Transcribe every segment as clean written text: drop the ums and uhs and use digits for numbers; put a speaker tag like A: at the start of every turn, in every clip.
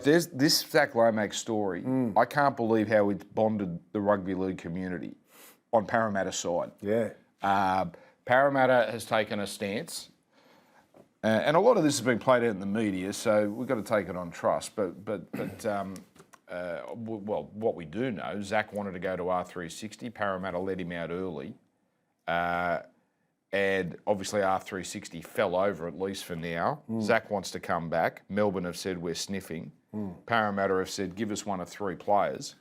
A: Like, there's this Zac Lomax story. I can't believe how it's bonded the rugby league community on Parramatta's side.
B: Yeah.
A: Parramatta has taken a stance, and a lot of this has been played out in the media, so we've got to take it on trust. Well, what we do know, Zac wanted to go to R360. Parramatta let him out early. And obviously R360 fell over, at least for now. Zac wants to come back. Melbourne have said we're sniffing. Parramatta have said give us one of 3 players.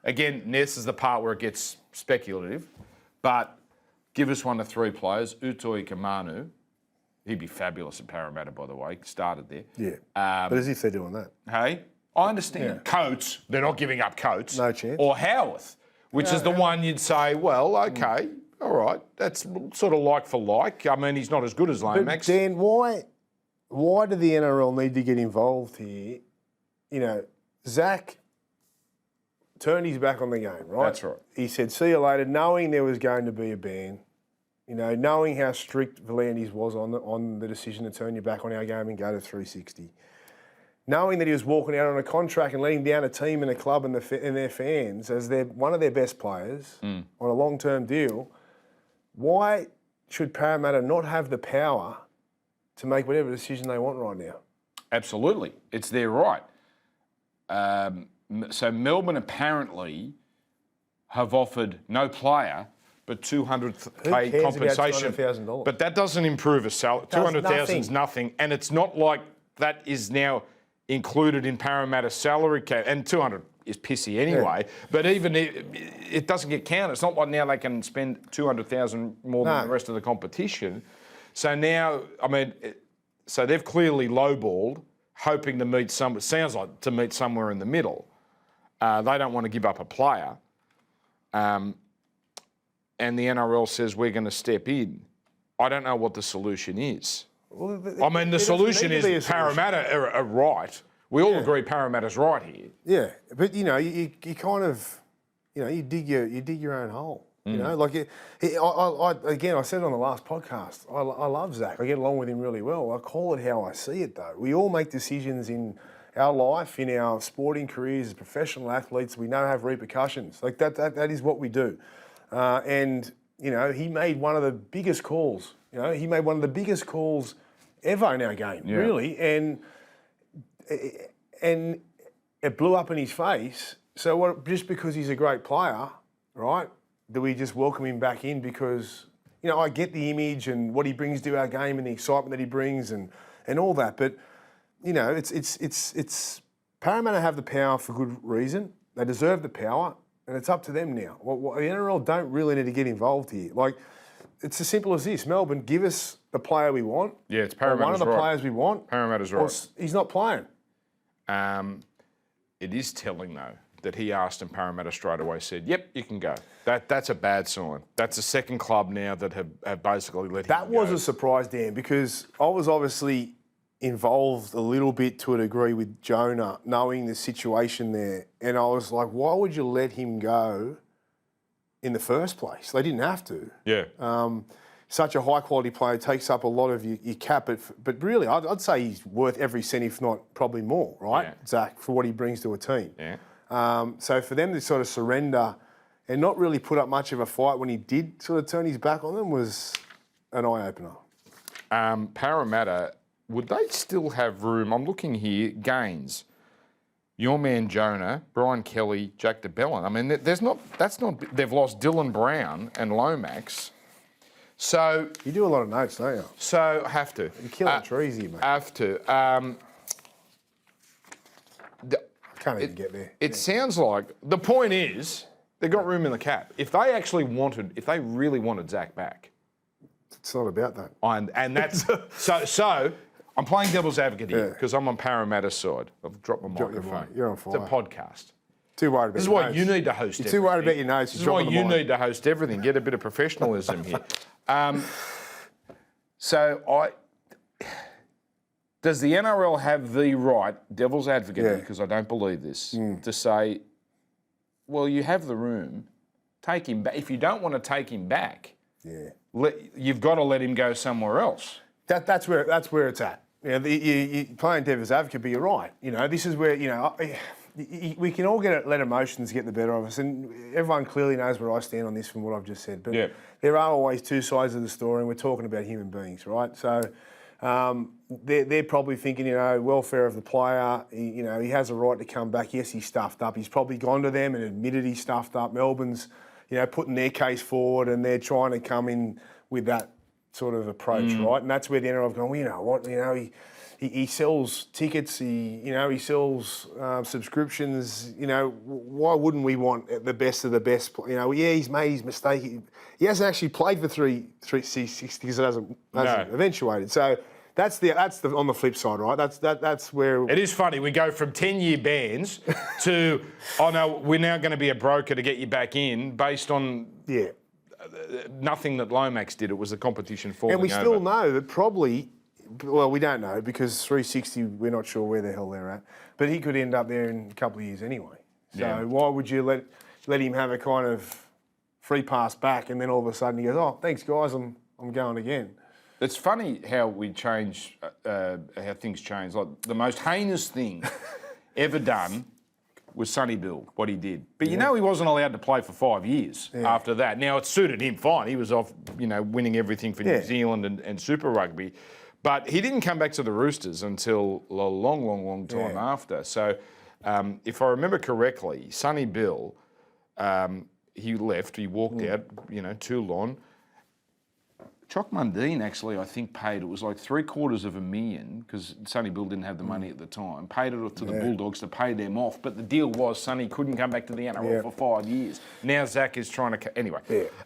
A: Again, this is the part where it gets speculative, but give us one of 3 players. Utoi Kamanu, he'd be fabulous at Parramatta, by the way. Started there.
B: Yeah. But as if they're doing that.
A: Hey, I understand. Yeah. Coates, they're not giving up Coates.
B: No chance.
A: Or Howarth, which is the one you'd say, well, okay. All right, that's sort of like for like. I mean, he's not as good as Lomax.
B: But Dan, why do the NRL need to get involved here? You know, Zac turned his back on the game, right?
A: That's right.
B: He said, see you later, knowing there was going to be a ban, you know, knowing how strict Volandis was on the decision to turn your back on our game and go to 360. Knowing that he was walking out on a contract and letting down a team and a club and their fans as one of their best players on a long-term deal. Why should Parramatta not have the power to make whatever decision they want right now?
A: Absolutely. It's their right. So Melbourne apparently have offered no player but $200K compensation.
B: $200,000?
A: But that doesn't improve a salary. $200,000 is nothing. And it's not like that is now included in Parramatta's salary cap. And 200 is pissy anyway, but even it doesn't get counted. It's not like now they can spend $200,000 more than the rest of the competition. So now, I mean, so they've clearly lowballed, hoping to meet it sounds like to meet somewhere in the middle. They don't want to give up a player. And the NRL says we're going to step in. I don't know what the solution is. Well, I mean, the solution is Parramatta are right. We all agree Parramatta's right here.
B: Yeah, but you know, you kind of, you know, you dig your own hole. You know, like I said on the last podcast, I love Zac. I get along with him really well. I call it how I see it, though. We all make decisions in our life, in our sporting careers as professional athletes. We know have repercussions. Like that is what we do. And you know, he made one of the biggest calls. You know, he made one of the biggest calls ever in our game, really, and it blew up in his face. So just because he's a great player, right, do we just welcome him back in because, you know, I get the image and what he brings to our game and the excitement that he brings and all that, but, you know, it's Parramatta have the power for good reason. They deserve the power, and it's up to them now. The NRL don't really need to get involved here. Like, it's as simple as this. Melbourne, give us the player we want.
A: Yeah, it's Parramatta's
B: one of the players we want.
A: Parramatta's right.
B: He's not playing.
A: It is telling, though, that he asked and Parramatta straight away said, yep, you can go. That's a bad sign. That's the second club now that have basically let him go.
B: That was a surprise, Dan, because I was obviously involved a little bit to a degree with Jonah, knowing the situation there. And I was like, why would you let him go in the first place? They didn't have to.
A: Yeah.
B: Such a high-quality player takes up a lot of your cap, but really, I'd say he's worth every cent, if not probably more, right, yeah. Zac, for what he brings to a team.
A: Yeah.
B: So for them to sort of surrender and not really put up much of a fight when he did sort of turn his back on them was an eye-opener.
A: Parramatta, would they still have room? I'm looking here, Gaines, your man Jonah, Brian Kelly, Jack DeBellin. I mean, they've lost Dylan Brown and Lomax. So
B: you do a lot of notes, don't you?
A: So have to.
B: You're killing trees here, mate.
A: Have to.
B: Can't even get there.
A: It sounds like the point is they've got room in the cap. If they really wanted Zac back,
B: it's not about that.
A: And that's so. I'm playing devil's advocate here because I'm on Parramatta's side. I've dropped my microphone.
B: You're on fire.
A: It's a podcast.
B: Too worried about
A: this is why you need to host.
B: You're too worried about your nose.
A: This is why you need to host everything. Get a bit of professionalism here. Does the NRL have the right, devil's advocate, because I don't believe this, to say, well, you have the room, take him back. If you don't want to take him back, you've got to let him go somewhere else.
B: That's where it's at. you playing devil's advocate, but you're right. This is where we can all let emotions get the better of us, and everyone clearly knows where I stand on this from what I've just said. But there are always two sides of the story, and we're talking about human beings, right? So they're probably thinking, welfare of the player. He has a right to come back. Yes, he stuffed up. He's probably gone to them and admitted he stuffed up. Melbourne's, putting their case forward, and they're trying to come in with that sort of approach, right? And that's where the NRL have gone, well, you know what, he sells tickets, he sells subscriptions, why wouldn't we want the best of the best? He's made his mistake. He hasn't actually played for 360 because it hasn't eventuated. So that's on the flip side, right? That's where...
A: It is funny, we go from 10-year bans to, no, we're now going to be a broker to get you back in based on...
B: Yeah.
A: Nothing that Lomax did. It was the competition falling over.
B: And we still know that probably, well, we don't know because 360, we're not sure where the hell they're at. But he could end up there in a couple of years anyway. So why would you let him have a kind of free pass back and then all of a sudden he goes, oh, thanks guys, I'm going again.
A: It's funny how we change, how things change. Like the most heinous thing ever done was Sonny Bill, what he did. But he wasn't allowed to play for 5 years after that. Now, it suited him fine. He was off, winning everything for New Zealand and Super Rugby. But he didn't come back to the Roosters until a long, long, long time after. So, if I remember correctly, Sonny Bill, he left, he walked out, Toulon. Choc Mundine actually, I think, paid, it was like $750,000 because Sonny Bill didn't have the money at the time, paid it to the Bulldogs to pay them off. But the deal was Sonny couldn't come back to the NRL for 5 years. Now Zac is trying to... Anyway.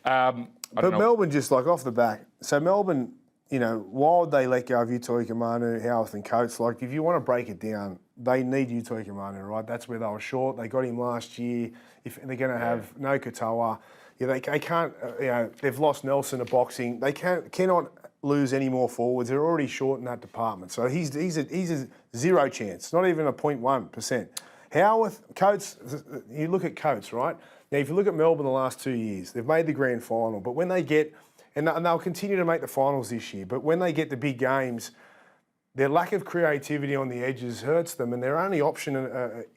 B: But Melbourne, just like off the back, so Melbourne, why would they let go of Utoi Kamanu, Howarth and Coates? Like, if you want to break it down, they need Utoi Kamanu, right? That's where they were short. They got him last year. If they're going to have no Katoa... they can't, they've lost Nelson to boxing. They cannot lose any more forwards. They're already short in that department. So he's a zero chance, not even a 0.1%. Howarth, Coates, you look at Coates, right? Now, if you look at Melbourne the last 2 years, they've made the grand final, but when they get, and they'll continue to make the finals this year, but when they get the big games, their lack of creativity on the edges hurts them, and their only option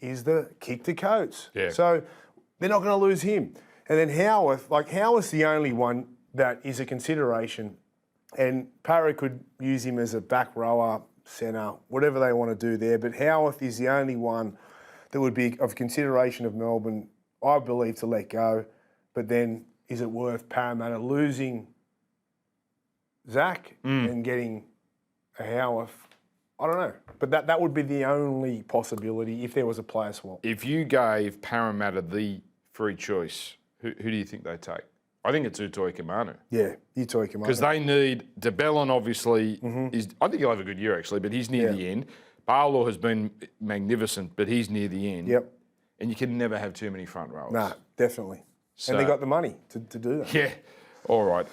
B: is the kick to Coates. Yeah. So they're not going to lose him. And then Howarth's the only one that is a consideration. And Parra could use him as a back rower, centre, whatever they want to do there. But Howarth is the only one that would be of consideration of Melbourne, I believe, to let go. But then is it worth Parramatta losing Zac and getting a Howarth? I don't know. But that would be the only possibility if there was a player swap.
A: If you gave Parramatta the free choice... Who do you think they take? I think it's Utoi Kamanu.
B: Yeah, Utoi Kamanu.
A: Because they need... DeBellin, obviously, I think he'll have a good year, actually, but he's near the end. Barlow has been magnificent, but he's near the end.
B: Yep.
A: And you can never have too many front rows.
B: Nah, definitely. So, and they got the money to do that.
A: Yeah. All right.